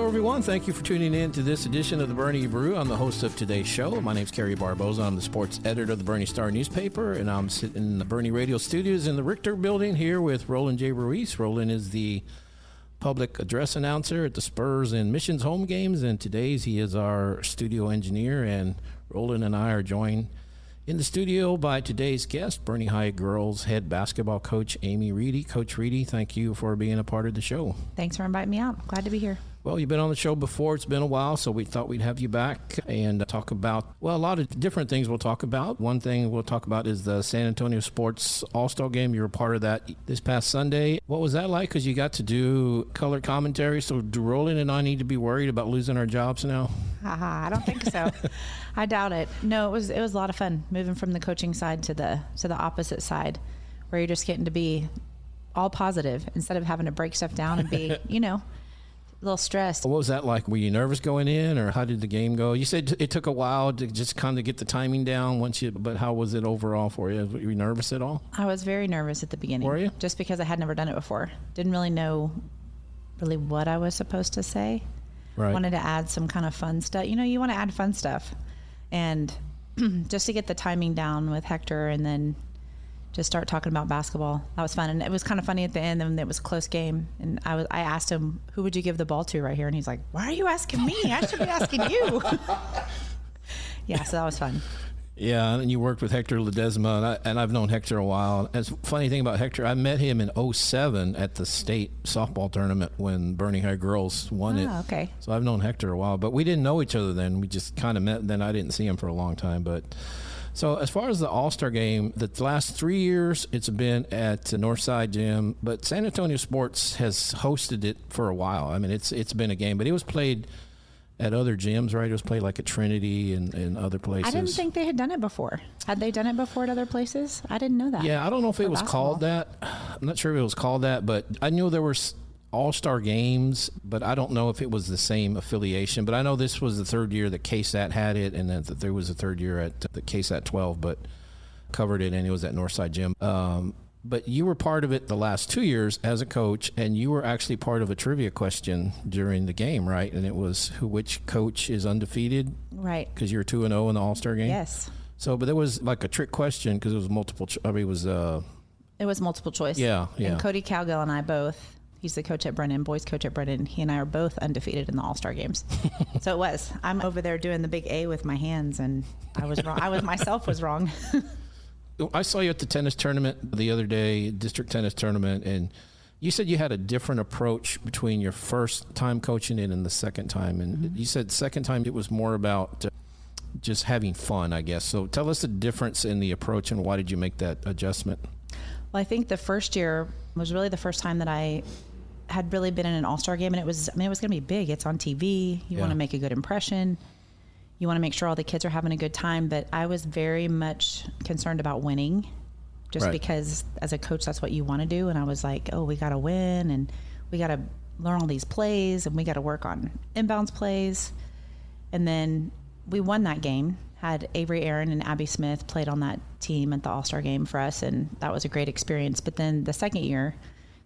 everyone. Thank you for tuning in to this edition of the Boerne Brew. I'm the host of today's show. My name's Kerry Barboza. I'm the sports editor of the Boerne Star newspaper, and I'm sitting in the Boerne Radio Studios in the Richter building here with Roland J. Ruiz. Roland is the public address announcer at the Spurs and Missions home games, and today's he is our studio engineer, and Roland and I are joined in the studio by today's guest, Boerne High girls head basketball coach Amy Ruede. Coach Ruede, thank you for being a part of the show. Thanks for inviting me out. Glad to be here. Well, you've been on the show before. It's been a while, so we thought we'd have you back and talk about, well, a lot of different things we'll talk about. One thing we'll talk about is the San Antonio Sports All-Star Game. You were part of that this past Sunday. What was that like? Because you got to do color commentary, so do Roland and I need to be worried about losing our jobs now? I don't think so. I doubt it. No, it was a lot of fun moving from the coaching side to the opposite side, where you're just getting to be all positive instead of having to break stuff down and be, a little stressed. What was that like? Were you nervous going in, or how did the game go? You said it took a while to just kind of get the timing down but how was it overall for you? Were you nervous at all? I was very nervous at the beginning. Were you? Just because I had never done it before. Didn't really know what I was supposed to say. Right. Wanted to add some kind of fun stuff. You want to add fun stuff. And just to get the timing down with Hector and then just start talking about basketball. That was fun. And it was kind of funny at the end, and it was a close game. And I asked him, who would you give the ball to right here? And he's like, why are you asking me? I should be asking you. Yeah, so that was fun. Yeah, and you worked with Hector Ledesma, and I've known Hector a while. And the funny thing about Hector, I met him in 2007 at the state softball tournament when Boerne High girls won it. Oh, okay. So I've known Hector a while, but we didn't know each other then. We just kind of met, and then I didn't see him for a long time. But so as far as the All-Star Game, the last 3 years it's been at Northside Gym, but San Antonio Sports has hosted it for a while. I mean, it's been a game, but it was played at other gyms, right? It was played like at Trinity and other places. I didn't think they had done it before. Had they done it before at other places? I didn't know that. Yeah, I don't know if it was called that. I'm not sure if it was called that, but I knew there were All-Star games, but I don't know if it was the same affiliation. But I know this was the third year that KSAT had it, and then there was a third year at the KSAT 12, but covered it, and it was at Northside Gym. But you were part of it the last 2 years as a coach, and you were actually part of a trivia question during the game, right? And it was which coach is undefeated? Right. Because you were 2-0 in the All-Star game? Yes. So, but there was like a trick question because it was multiple it was multiple choice. Yeah. And Cody Cowgill and I both, he's the coach at Brennan, boys coach at Brennan, he and I are both undefeated in the All-Star games. So it was. I'm over there doing the big A with my hands, and I was wrong. I was wrong. I saw you at the tennis tournament the other day, district tennis tournament, and you said you had a different approach between your first time coaching it and the second time. And you said second time it was more about just having fun, I guess. So tell us the difference in the approach, and why did you make that adjustment? Well, I think the first year was really the first time that I had really been in an All-Star game, and it was going to be big. It's on TV. You want to make a good impression. You want to make sure all the kids are having a good time, but I was very much concerned about winning just because as a coach, that's what you want to do. And I was like, we got to win, and we got to learn all these plays, and we got to work on inbounds plays. And then we won that game, had Avery Aaron and Abby Smith played on that team at the All-Star game for us, and that was a great experience. But then the second year,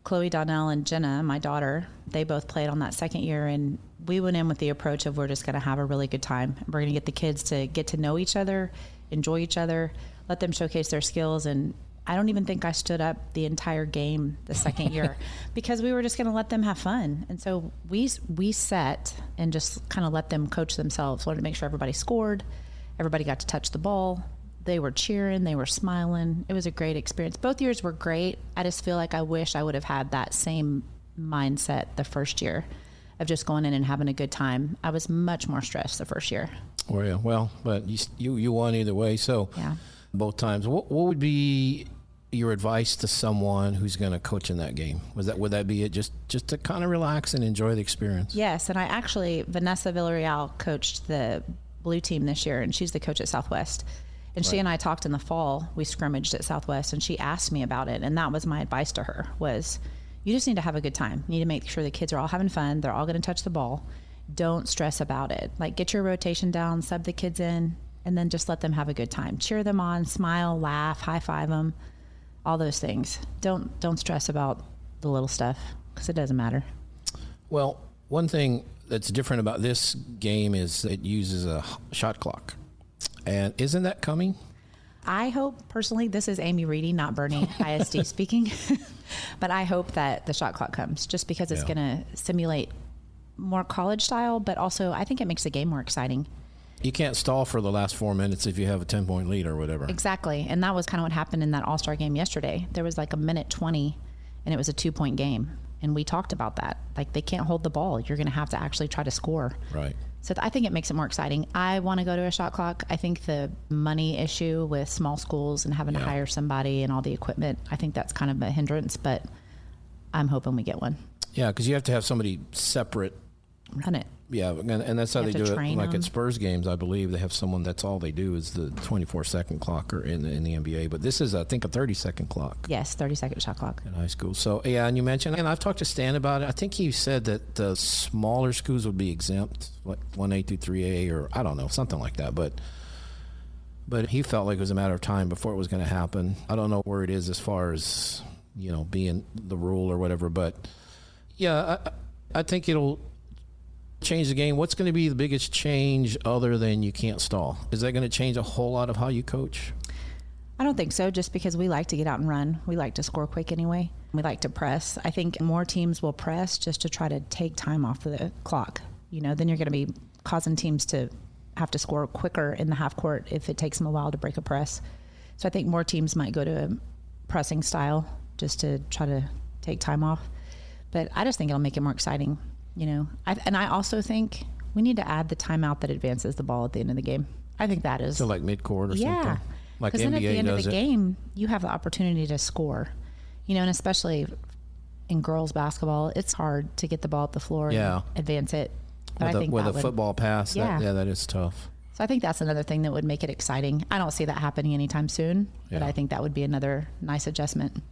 Chloe, Donnell, and Jenna, my daughter, they both played on that second year, and we went in with the approach of we're just going to have a really good time. We're going to get the kids to get to know each other, enjoy each other, let them showcase their skills. And I don't even think I stood up the entire game the second year because we were just going to let them have fun. And so we sat and just kind of let them coach themselves. Wanted to make sure everybody scored, everybody got to touch the ball. They were cheering, they were smiling. It was a great experience. Both years were great. I just feel like I wish I would have had that same mindset the first year of just going in and having a good time. I was much more stressed the first year. Were you? Well, but you won either way. So yeah. Both times. What would be your advice to someone who's going to coach in that game? Would that be it? Just to kind of relax and enjoy the experience? Yes, and Vanessa Villarreal coached the blue team this year, and she's the coach at Southwest. And she and I talked in the fall. We scrimmaged at Southwest, and she asked me about it, and that was my advice to her was, you just need to have a good time. You need to make sure the kids are all having fun. They're all going to touch the ball. Don't stress about it. Like, get your rotation down, sub the kids in, and then just let them have a good time. Cheer them on, smile, laugh, high-five them, all those things. Don't stress about the little stuff because it doesn't matter. Well, one thing that's different about this game is it uses a shot clock. And isn't that coming? I hope, personally, this is Amy Ruede, not Boerne ISD speaking, but I hope that the shot clock comes just because it's going to simulate more college style, but also I think it makes the game more exciting. You can't stall for the last 4 minutes if you have a 10-point lead or whatever. Exactly. And that was kind of what happened in that All-Star game yesterday. There was like a minute 20 and it was a 2-point game. And we talked about that. Like, they can't hold the ball. You're going to have to actually try to score. Right. So I think it makes it more exciting. I want to go to a shot clock. I think the money issue with small schools and having to hire somebody and all the equipment, I think that's kind of a hindrance, but I'm hoping we get one. Yeah, because you have to have somebody separate. Run it. Yeah, and that's how they do it. Like them. at Spurs games, I believe they have someone that's all they do is the 24-second clock or in the NBA. But this is, I think, a 30-second clock. Yes, 30-second shot clock. In high school. So, yeah, and you mentioned, and I've talked to Stan about it. I think he said that the smaller schools would be exempt, like 1A through 3A or I don't know, something like that. But he felt like it was a matter of time before it was going to happen. I don't know where it is as far as, being the rule or whatever. But, yeah, I think it'll change the game. What's going to be the biggest change other than you can't stall? Is that going to change a whole lot of how you coach? I don't think so, just because we like to get out and run. We like to score quick anyway. We like to press. I think more teams will press just to try to take time off the clock. Then you're going to be causing teams to have to score quicker in the half court if it takes them a while to break a press. So I think more teams might go to a pressing style just to try to take time off. But I just think it'll make it more exciting. I also think we need to add the timeout that advances the ball at the end of the game. I think that is. So like mid-court or something? Yeah. Like because NBA then at the end of the does it. game, you have the opportunity to score. And especially in girls basketball, it's hard to get the ball up the floor and advance it. But With a football pass, that is tough. So I think that's another thing that would make it exciting. I don't see that happening anytime soon, but I think that would be another nice adjustment.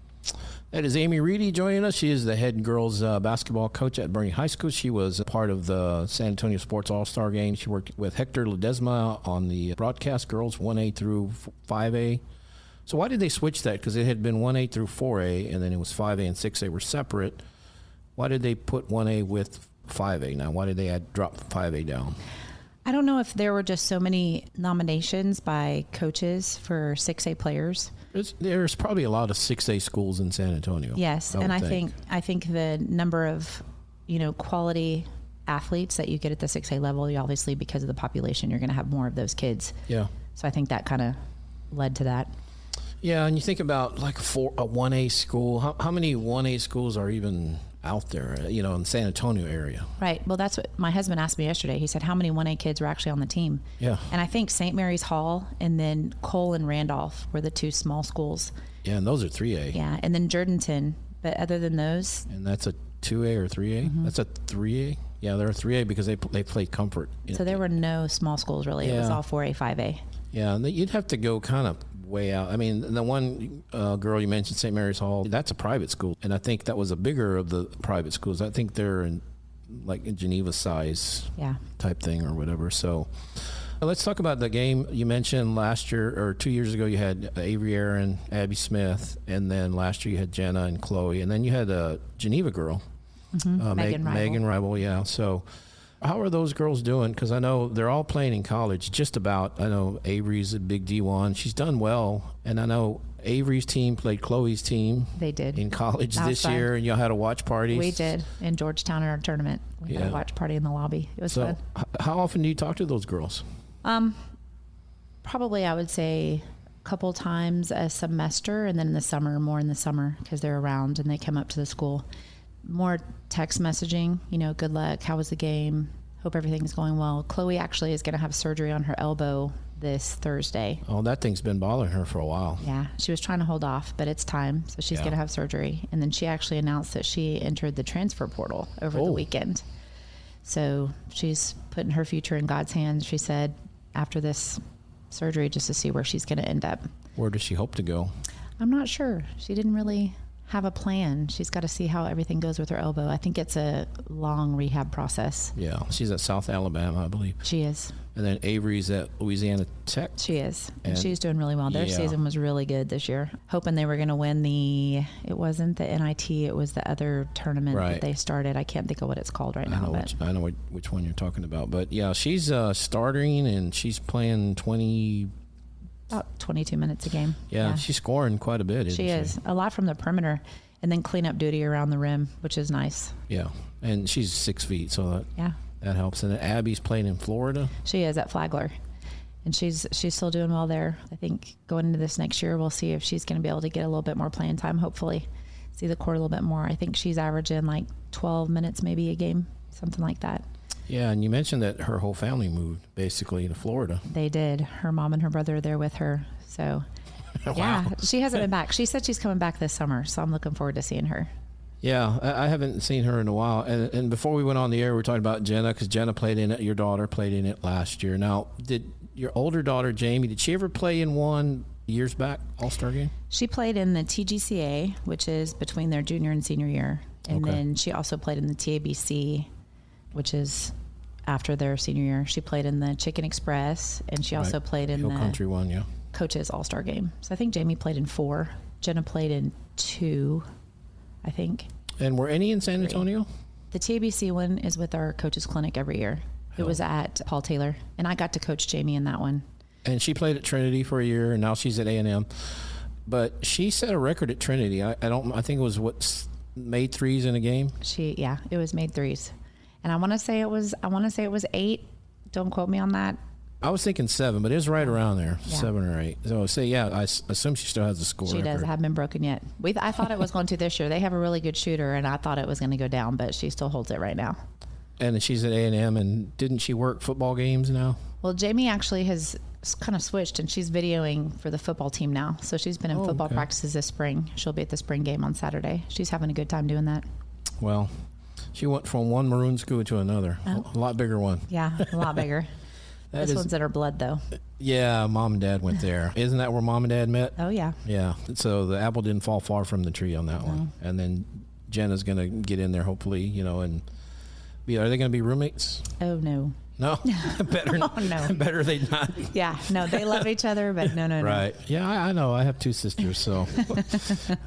That is Amy Ruede joining us. She is the head girls basketball coach at Boerne High School. She was a part of the San Antonio Sports All-Star Game. She worked with Hector Ledesma on the broadcast girls 1A through 5A. So why did they switch that? Because it had been 1A through 4A, and then it was 5A and 6A were separate. Why did they put 1A with 5A now? Why did they drop 5A down? I don't know if there were just so many nominations by coaches for 6A players. There's probably a lot of 6A schools in San Antonio. Yes, and I think the number of quality athletes that you get at the 6A level, you obviously, because of the population, you're going to have more of those kids. Yeah. So I think that kind of led to that. Yeah, and you think about like a 1A school. How many 1A schools are even out there, in San Antonio area? Right. Well, that's what my husband asked me yesterday. He said, how many 1A kids were actually on the team? Yeah. And I think St. Mary's Hall and then Cole and Randolph were the two small schools. Yeah, and those are 3A. Yeah, and then Jourdanton. But other than those... And that's a 2A or 3A? Mm-hmm. That's a 3A? Yeah, they're a 3A because they played Comfort. So there were no small schools, really. Yeah. It was all 4A, 5A. Yeah, and you'd have to go kind of way out. I mean, the one girl you mentioned, St. Mary's Hall, that's a private school. And I think that was a bigger of the private schools. I think they're in like a Geneva size type thing or whatever. So let's talk about the game. You mentioned last year or 2 years ago you had Avery Aaron, Abby Smith, and then last year you had Jenna and Chloe. And then you had a Geneva girl, Megan Rival. Yeah. So how are those girls doing? Because I know they're all playing in college, just about. I know Avery's a big D1. She's done well. And I know Avery's team played Chloe's team. They did. In college this year, and y'all had a watch party. We did. In Georgetown in our tournament. We had a watch party in the lobby. It was fun. How often do you talk to those girls? Probably, I would say a couple times a semester, and then in the summer, more in the summer, because they're around and they come up to the school. More text messaging, good luck, how was the game, hope everything's going well. Chloe actually is going to have surgery on her elbow this Thursday. Oh, that thing's been bothering her for a while. Yeah, she was trying to hold off, but it's time, so she's going to have surgery. And then she actually announced that she entered the transfer portal over the weekend. So she's putting her future in God's hands, she said, after this surgery, just to see where she's going to end up. Where does she hope to go? I'm not sure. She didn't really have a plan. She's got to see how everything goes with her elbow. I think it's a long rehab process. Yeah, she's at South Alabama, I believe. She is. And then Avery's at Louisiana Tech. She is. And she's doing really well. Their season was really good this year. Hoping they were going to win it wasn't the NIT, it was the other tournament that they started. I can't think of what it's called right now. I know which one you're talking about. But yeah, she's starting and she's playing about 22 minutes a game. Yeah, she's scoring quite a bit, isn't she? She is. A lot from the perimeter and then cleanup duty around the rim, which is nice. Yeah, and she's 6 feet, so that helps. And Abby's playing in Florida. She is at Flagler, and she's still doing well there. I think going into this next year, we'll see if she's going to be able to get a little bit more playing time, hopefully. See the court a little bit more. I think she's averaging like 12 minutes maybe a game, something like that. Yeah, and you mentioned that her whole family moved basically to Florida. They did. Her mom and her brother are there with her. So, yeah, she hasn't been back. She said she's coming back this summer, so I'm looking forward to seeing her. Yeah, I haven't seen her in a while. And before we went on the air, we were talking about Jenna, because Jenna played in it. Your daughter played in it last year. Now, did your older daughter, Jamie, did she ever play in one years back, All-Star game? She played in the TGCA, which is between their junior and senior year. And then she also played in the TABC, which is after their senior year. She played in the Chicken Express, and she also played in the Country one, Coaches All-Star game. So I think Jamie played in 4. Jenna played in 2, I think. And were any in San Antonio? The TABC one is with our coaches clinic every year. It was at Paul Taylor, and I got to coach Jamie in that one. And she played at Trinity for a year, and now she's at A&M. But she set a record at Trinity. I think it was made threes in a game. It was made threes. And I want to say it was 8. Don't quote me on that. I was thinking 7, but it was right around there, 7 or 8. So I assume she still has the score. She record. does. It hasn't been broken yet. I thought it was going to this year. They have a really good shooter, and I thought it was going to go down, but she still holds it right now. And she's at A&M, and didn't she work football games now? Well, Jamie actually has kind of switched, and she's videoing for the football team now. So she's been in football practices this spring. She'll be at the spring game on Saturday. She's having a good time doing that. Well, she went from one maroon school to another. A lot bigger one. Yeah, a lot bigger. This one's in her blood, though. Yeah, Mom and Dad went there. Isn't that where Mom and Dad met? Oh, yeah. Yeah. So the apple didn't fall far from the tree on that one. And then Jenna's going to get in there, hopefully, and are they going to be roommates? Oh, no. No? Better not. Oh, no. Better they not. Yeah. No, they love each other, but no. Right. Yeah, I know. I have 2 sisters, so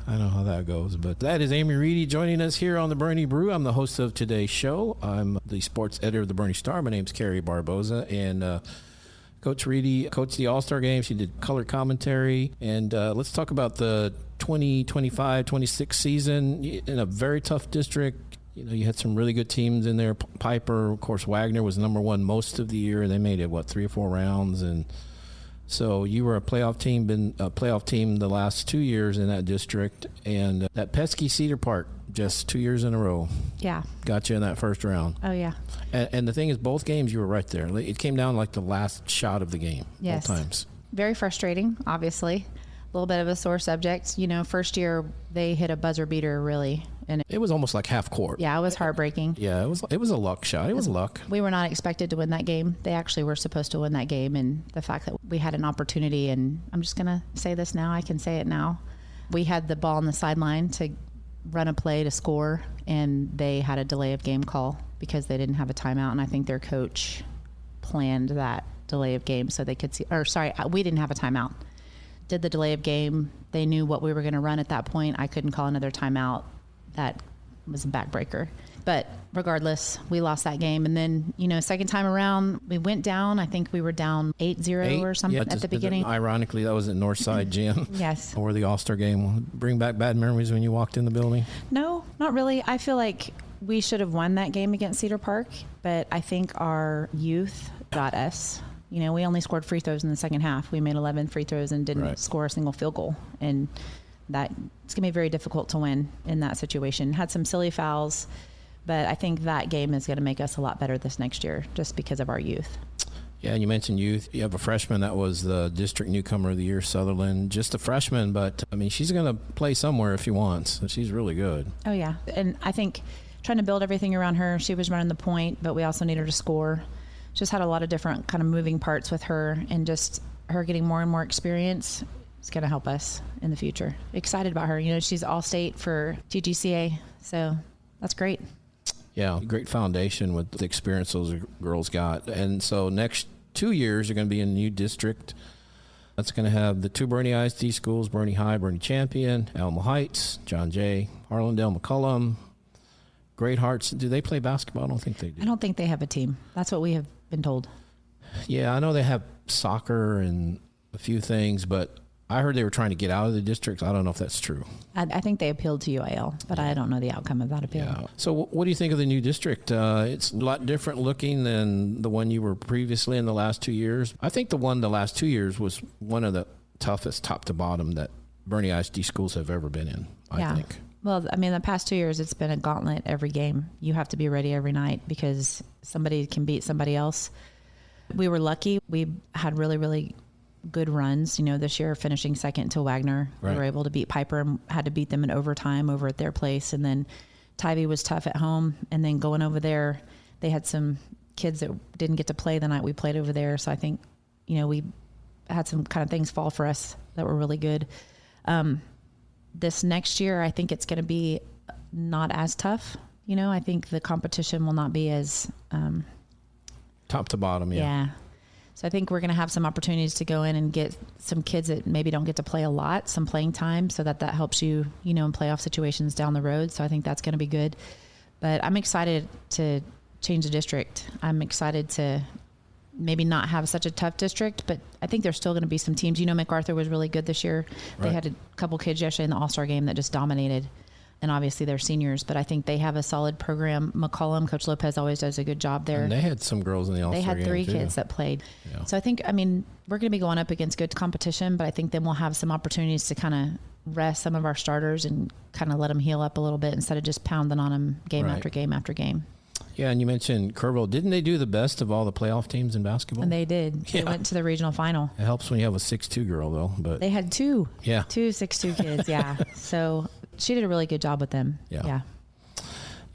I know how that goes. But that is Amy Ruede joining us here on the Boerne Brew. I'm the host of today's show. I'm the sports editor of the Boerne Star. My name's Kerry Barboza, and Coach Ruede coached the All-Star game. She did color commentary. And let's talk about the 2025-26 season in a very tough district. You had some really good teams in there. Piper, of course, Wagner was number 1 most of the year. They made it, 3 or 4 rounds. And so you were been a playoff team the last 2 years in that district. And that pesky Cedar Park, just 2 years in a row. Yeah. Got you in that first round. Oh, yeah. And the thing is, both games you were right there. It came down like the last shot of the game. Yes. Both times. Very frustrating, obviously. A little bit of a sore subject. First year they hit a buzzer beater, really. And it was almost like half court. Yeah, it was heartbreaking. Yeah, it was a luck shot. It was luck. We were not expected to win that game. They actually were supposed to win that game, and the fact that we had an opportunity, and I'm just going to say this now, I can say it now. We had the ball on the sideline to run a play to score, and they had a delay of game call because they didn't have a timeout, and I think their coach planned that delay of game so they could see, we didn't have a timeout. Did the delay of game. They knew what we were going to run at that point. I couldn't call another timeout. That was a backbreaker. But regardless, we lost that game. And then, second time around, we went down. I think we were down 8-0 or something at the beginning. Ironically, that was at Northside Gym. Yes. Or the All-Star game. Bring back bad memories when you walked in the building? No, not really. I feel like we should have won that game against Cedar Park, but I think our youth got us. We only scored free throws in the second half. We made 11 free throws and didn't score a single field goal. And it's going to be very difficult to win in that situation. Had some silly fouls, but I think that game is going to make us a lot better this next year just because of our youth. Yeah, and you mentioned youth. You have a freshman that was the district newcomer of the year, Sutherland. Just a freshman, but, she's going to play somewhere if she wants. She's really good. Oh, yeah. And I think trying to build everything around her, she was running the point, but we also need her to score. Just had a lot of different kind of moving parts with her, and just her getting more and more experience. is going to help us in the future. Excited about her. You know, she's all state for TGCA, so that's great. Yeah, great foundation with the experience those girls got. And so next 2 years are going to be in a new district. That's going to have the two Boerne ISD schools, Boerne High, Boerne Champion, Alamo Heights, John Jay, Harlandale, McCullum, Great Hearts. Do they play basketball? I don't think they do. I don't think they have a team. That's what we have been told. Yeah, I know they have soccer and a few things, but I heard they were trying to get out of the districts. I don't know if that's true. I think they appealed to UIL, but I don't know the outcome of that appeal. Yeah. So what do you think of the new district? It's a lot different looking than the one you were previously in the last 2 years. I think the last 2 years was one of the toughest top to bottom that Boerne ISD schools have ever been in, I think. Well, I mean, the past 2 years, it's been a gauntlet every game. You have to be ready every night because somebody can beat somebody else. We were lucky. We had really, really good runs. You know, this year finishing second to Wagner. Right. We were able to beat Piper and had to beat them in overtime over at their place. And then Tybee was tough at home. And then going over there, they had some kids that didn't get to play the night we played over there. So I think, you know, we had some kind of things fall for us that were really good. This next year, I think it's going to be not as tough. You know, I think the competition will not be as top to bottom. Yeah. So I think we're going to have some opportunities to go in and get some kids that maybe don't get to play a lot, some playing time, so that helps you, you know, in playoff situations down the road. So I think that's going to be good. But I'm excited to change the district. I'm excited to maybe not have such a tough district, but I think there's still going to be some teams. You know, MacArthur was really good this year. Right. They had a couple kids yesterday in the All-Star game that just dominated. And obviously they're seniors, but I think they have a solid program. McCollum, Coach Lopez always does a good job there. And they had some girls in the All-Star game. They had 3 kids that played. Yeah. So I think, I mean, we're going to be going up against good competition, but I think then we'll have some opportunities to kind of rest some of our starters and kind of let them heal up a little bit instead of just pounding on them game after game after game. Yeah, and you mentioned Kerrville. Didn't they do the best of all the playoff teams in basketball? And they did. Yeah. They went to the regional final. It helps when you have a 6'2" girl, though. But they had 2. Yeah. 2 6'2" kids, yeah. So she did a really good job with them. Yeah.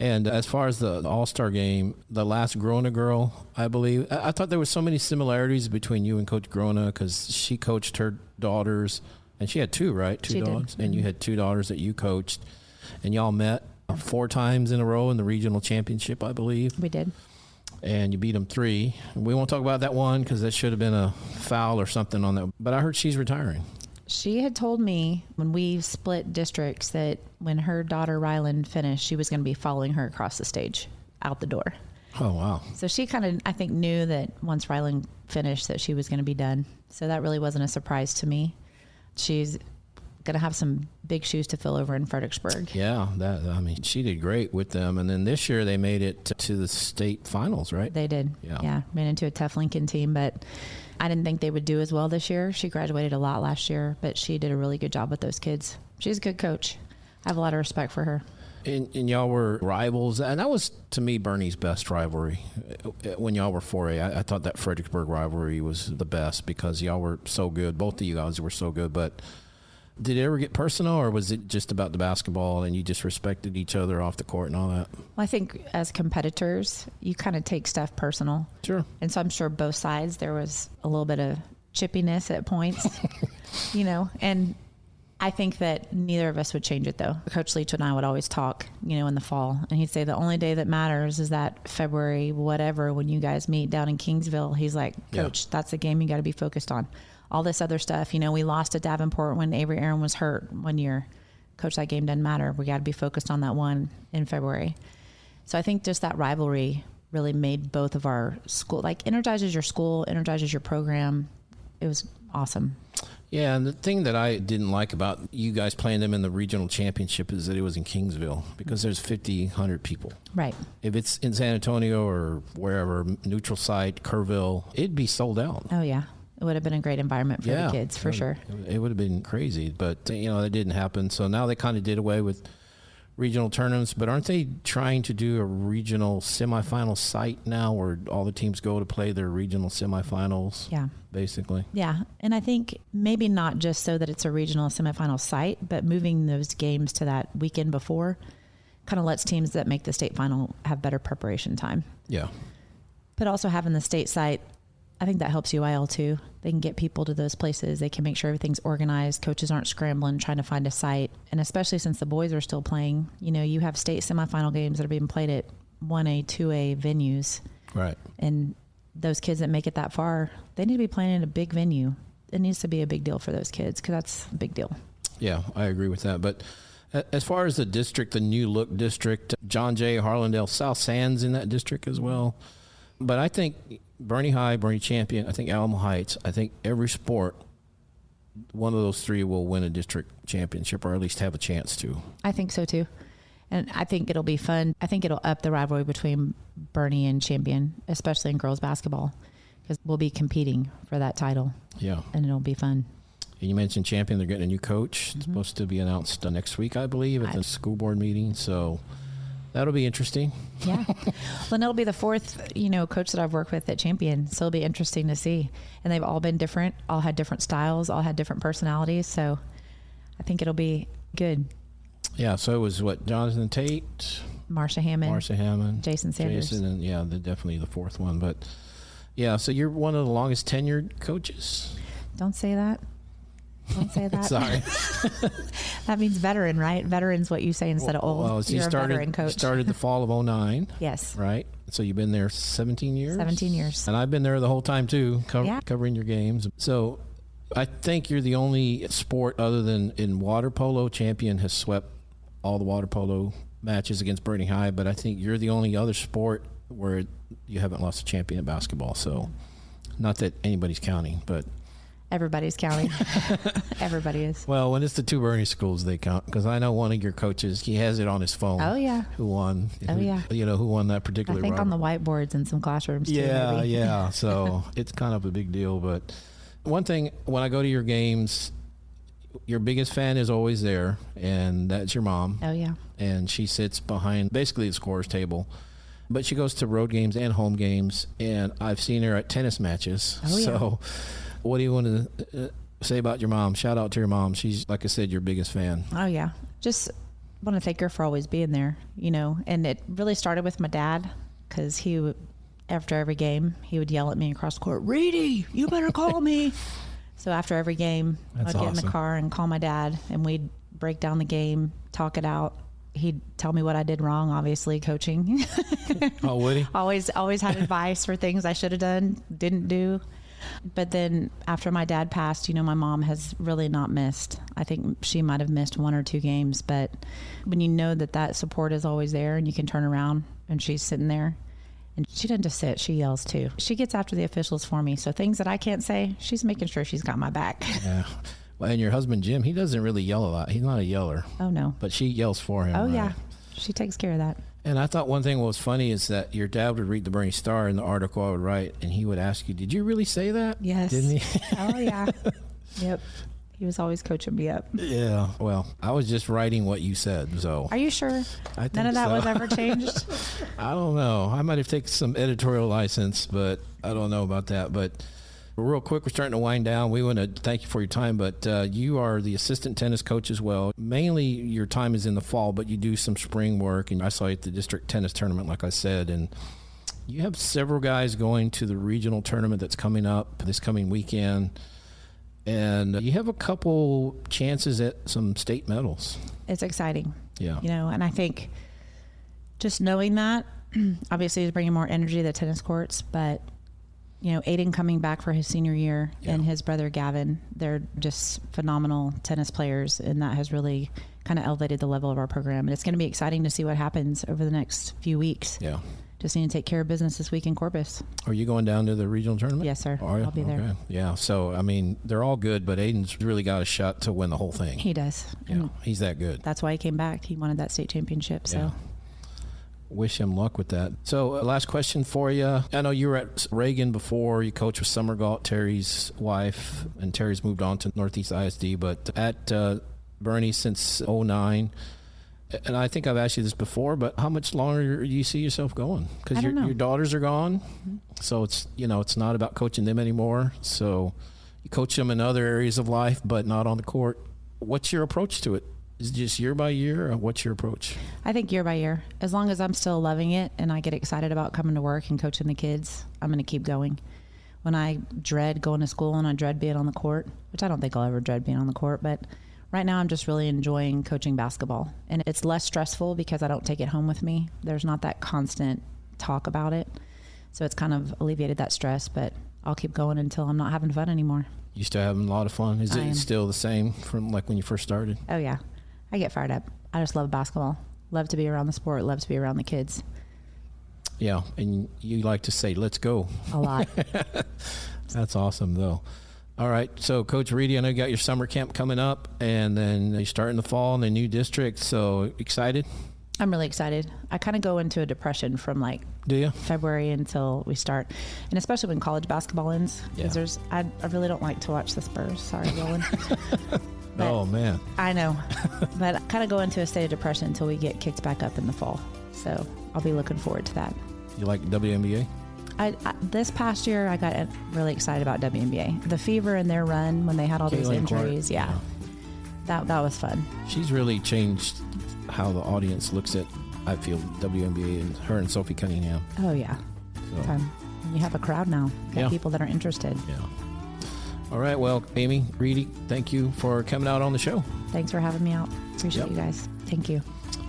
And as far as the All-Star game, the last Groa girl, I believe, I thought there were so many similarities between you and Coach Groa because she coached her daughters, and she had 2, right? 2 daughters. And you had 2 daughters that you coached, and y'all met 4 times in a row in the regional championship, I believe. We did. And you beat them 3. We won't talk about that one because that should have been a foul or something on that. But I heard she's retiring. She had told me when we split districts that when her daughter Rylan finished, she was going to be following her across the stage out the door. Oh, wow. So she kind of, I think, knew that once Rylan finished that she was going to be done. So that really wasn't a surprise to me. She's going to have some big shoes to fill over in Fredericksburg. Yeah, she did great with them. And then this year they made it to the state finals, right? They did. Yeah. Ran into a tough Lincoln team, but I didn't think they would do as well this year. She graduated a lot last year, but she did a really good job with those kids. She's a good coach. I have a lot of respect for her. And y'all were rivals, and that was, to me, Boerne's best rivalry. When y'all were 4A, I thought that Fredericksburg rivalry was the best because y'all were so good. Both of you guys were so good, but did it ever get personal, or was it just about the basketball and you just respected each other off the court and all that? Well, I think as competitors, you kind of take stuff personal. Sure. And so I'm sure both sides, there was a little bit of chippiness at points, you know, and I think that neither of us would change it, though. Coach Leach and I would always talk, you know, in the fall, and he'd say the only day that matters is that February, whatever, when you guys meet down in Kingsville. He's like, Coach, that's the game you got to be focused on. All this other stuff, you know, we lost at Davenport when Avery Aaron was hurt 1 year. Coach, that game doesn't matter. We got to be focused on that one in February. So I think just that rivalry really made both of our school, like, energizes your school, energizes your program. It was awesome. Yeah, and the thing that I didn't like about you guys playing them in the regional championship is that it was in Kingsville because there's 100 people. Right. If it's in San Antonio or wherever, neutral site, Kerrville, it'd be sold out. Oh, yeah. It would have been a great environment for the kids, for sure. It would have been crazy, but, you know, that didn't happen. So now they kind of did away with regional tournaments, but aren't they trying to do a regional semifinal site now where all the teams go to play their regional semifinals? Yeah. Basically. Yeah. And I think maybe not just so that it's a regional semifinal site, but moving those games to that weekend before kind of lets teams that make the state final have better preparation time. Yeah. But also having the state site I think that helps UIL too. They can get people to those places. They can make sure everything's organized. Coaches aren't scrambling, trying to find a site. And especially since the boys are still playing, you have state semifinal games that are being played at 1A, 2A venues. Right. And those kids that make it that far, they need to be playing in a big venue. It needs to be a big deal for those kids because that's a big deal. Yeah, I agree with that. But as far as the district, the new look district, John Jay, Harlandale, South Sands in that district as well. But I think Boerne High, Boerne Champion, I think Alamo Heights, I think every sport, one of those three will win a district championship or at least have a chance to. I think so too. And I think it'll be fun. I think it'll up the rivalry between Boerne and Champion, especially in girls basketball, because we'll be competing for that title. Yeah. And it'll be fun. And you mentioned Champion, they're getting a new coach. It's supposed to be announced next week, I believe, at the school board meeting. So that'll be interesting. Yeah. Well, it'll be the fourth, coach that I've worked with at Champion. So it'll be interesting to see. And they've all been different, all had different styles, all had different personalities. I think it'll be good. Yeah. So it was Jonathan Tate, Marsha Hammond, Jason Sanders. And they're definitely the fourth one. But yeah, so you're one of the longest tenured coaches. Don't say that. Don't say that. Sorry. That means veteran, right? Veteran's what you say instead of old. Well, You're a veteran coach. You started the fall of 2009. Yes. Right? So you've been there 17 years? 17 years. And I've been there the whole time, too, covering your games. So I think you're the only sport other than in water polo. Champion has swept all the water polo matches against Boerne High, but I think you're the only other sport where you haven't lost a champion in basketball. So not that anybody's counting, but... Everybody's counting. Everybody is. Well, when it's the two Boerne schools, they count. Because I know one of your coaches, he has it on his phone. Oh, yeah. Who won. Yeah. Who won that particular I think rivalry. on the whiteboards in some classrooms, too. Yeah, maybe. yeah. So it's kind of a big deal. But one thing, when I go to your games, your biggest fan is always there, and that's your mom. Oh, yeah. And she sits behind basically the scorer's table. But she goes to road games and home games, and I've seen her at tennis matches. Oh, yeah. So what do you want to say about your mom? Shout out to your mom. She's, like I said, your biggest fan. Oh, yeah. Just want to thank her for always being there, And it really started with my dad because he would, after every game, he would yell at me across the court, "Reedy, you better call me." So after every game, I'd get in the car and call my dad, and we'd break down the game, talk it out. He'd tell me what I did wrong, obviously, coaching. Oh, would he? Always had advice for things I should have done, didn't do. But then after my dad passed, my mom has really not missed. I think she might have missed one or two games. But when you know that support is always there and you can turn around and she's sitting there, and she doesn't just sit, she yells too. She gets after the officials for me. So things that I can't say, she's making sure she's got my back. Yeah. Well, and your husband, Jim, he doesn't really yell a lot. He's not a yeller. Oh, no. But she yells for him. Oh, right? yeah. She takes care of that. And I thought one thing was funny is that your dad would read the Boerne Star in the article I would write, and he would ask you, "Did you really say that?" Yes. Didn't he? Oh, yeah. Yep. He was always coaching me up. Yeah. Well, I was just writing what you said, so. Are you sure? I think none of that so. was ever changed? I don't know. I might have taken some editorial license, but I don't know about that. But real quick, we're starting to wind down. We want to thank you for your time, but you are the assistant tennis coach as well. Mainly your time is in the fall, but you do some spring work, and I saw you at the district tennis tournament, like I said, and you have several guys going to the regional tournament that's coming up this coming weekend, and you have a couple chances at some state medals. It's exciting. Yeah. And I think just knowing that, obviously is bringing more energy to the tennis courts, but Aiden coming back for his senior year and his brother Gavin, they're just phenomenal tennis players, and that has really kind of elevated the level of our program. And it's going to be exciting to see what happens over the next few weeks. Yeah. Just need to take care of business this week in Corpus. Are you going down to the regional tournament? Yes, sir. I'll be there. Yeah. So, they're all good, but Aiden's really got a shot to win the whole thing. He does. Yeah. He's that good. That's why he came back. He wanted that state championship. So. Yeah. Wish him luck with that. So last question for you. I know you were at Reagan before. You coached with Summer Galt, Terry's wife, and Terry's moved on to Northeast ISD, but at Boerne since 2009. And I think I've asked you this before, but how much longer do you see yourself going? Because your daughters are gone. Mm-hmm. So it's not about coaching them anymore. So you coach them in other areas of life, but not on the court. What's your approach to it? Is it just year by year, or what's your approach? I think year by year. As long as I'm still loving it and I get excited about coming to work and coaching the kids, I'm going to keep going. when I dread going to school and I dread being on the court, which I don't think I'll ever dread being on the court, but right now I'm just really enjoying coaching basketball. And it's less stressful because I don't take it home with me. There's not that constant talk about it. So it's kind of alleviated that stress, but I'll keep going until I'm not having fun anymore. You still having a lot of fun? Is it still the same from like when you first started? Oh, yeah. I get fired up. I just love basketball. Love to be around the sport. Love to be around the kids. Yeah, and you like to say, let's go. A lot. That's awesome, though. All right, so Coach Ruede, I know you got your summer camp coming up, and then you start in the fall in the new district, so excited? I'm really excited. I kind of go into a depression from like February until we start, and especially when college basketball ends. Because I really don't like to watch the Spurs. Sorry, Roland. Oh, man. I know. But I kind of go into a state of depression until we get kicked back up in the fall. So I'll be looking forward to that. You like WNBA? This past year, I got really excited about WNBA. The Fever and their run when they had all those injuries. Yeah. That was fun. She's really changed how the audience looks at, I feel, WNBA and her and Sophie Cunningham. Oh, yeah. So. You have a crowd now. You got people that are interested. Yeah. All right. Well, Amy Ruede, thank you for coming out on the show. Thanks for having me out. Appreciate you guys. Thank you.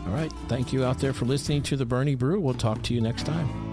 All right. Thank you out there for listening to the Boerne Brew. We'll talk to you next time.